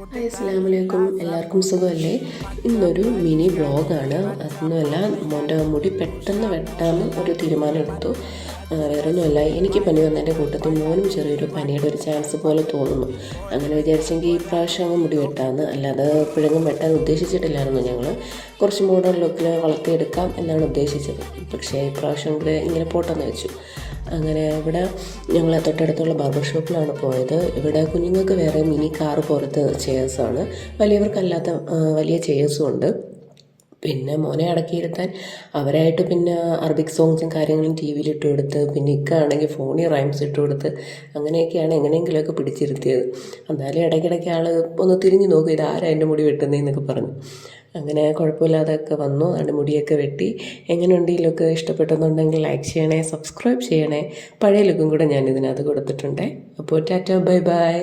Hi അസ്സലാമു അലൈക്കും. എല്ലാവർക്കും സുഖമല്ലേ? ഇന്നൊരു മിനി വ്ളോഗാണ്. അതൊന്നുമല്ല, മോൻ്റെ മുടി പെട്ടെന്ന് വെട്ടാമെന്ന് ഒരു തീരുമാനം എടുത്തു. വേറൊന്നുമല്ല, എനിക്ക് പനി വന്നതിൻ്റെ കൂട്ടത്തിൽ മോനും ചെറിയൊരു പനിയുടെ ഒരു ചാൻസ് പോലെ തോന്നുന്നു. അങ്ങനെ വിചാരിച്ചെങ്കിൽ ഈ പ്രാവശ്യം അങ്ങ് മുടി വെട്ടാമെന്ന്. അല്ലാതെ എപ്പോഴെങ്കിലും വെട്ടാൻ ഉദ്ദേശിച്ചിട്ടില്ലായിരുന്നു. ഞങ്ങൾ കുറച്ച് മോഡേൺ ലുക്കിൽ വളർത്തിയെടുക്കാം എന്നാണ് ഉദ്ദേശിച്ചത്. പക്ഷേ ഈ പ്രാവശ്യം കൂടെ ഇങ്ങനെ പോട്ടെന്ന് വെച്ചു. അങ്ങനെ ഇവിടെ ഞങ്ങൾ തൊട്ടടുത്തുള്ള ബാർബർ ഷോപ്പിലാണ് പോയത്. ഇവിടെ കുഞ്ഞുങ്ങൾക്ക് വേറെ മിനി കാറ് പോലത്തെ ചെയേഴ്സാണ്, വലിയവർക്കല്ലാത്ത വലിയ ചെയേഴ്സും ഉണ്ട്. പിന്നെ മോനെ അടക്കിയിരുത്താൻ അവരായിട്ട് പിന്നെ അറബിക് സോങ്സും കാര്യങ്ങളും ടി വിയിൽ ഇട്ട് കൊടുത്ത്, പിന്നെ ആണെങ്കിൽ ഫോണിൽ റൈംസ് ഇട്ട് കൊടുത്ത്, അങ്ങനെയൊക്കെയാണ് എങ്ങനെയെങ്കിലുമൊക്കെ പിടിച്ചിരുത്തിയത്. എന്നാലും ഇടയ്ക്കിടയ്ക്ക് ആൾ ഒന്ന് തിരിഞ്ഞു നോക്കും, ഇതാരാ എൻ്റെ മുടി വെട്ടുന്നതെന്നൊക്കെ പറഞ്ഞു. അങ്ങനെ കുഴപ്പമില്ലാതെയൊക്കെ വന്നു. അതിൻ്റെ മുടിയൊക്കെ വെട്ടി. എങ്ങനെയുണ്ട് ഈ ലുക്ക്? ഇഷ്ടപ്പെട്ടെന്നുണ്ടെങ്കിൽ ലൈക്ക് ചെയ്യണേ, സബ്സ്ക്രൈബ് ചെയ്യണേ. പഴയ ലുക്കും കൂടെ ഞാൻ ഇതിനകത്ത് കൊടുത്തിട്ടുണ്ടേ. അപ്പോൾ ടാറ്റ, ബൈ ബൈ.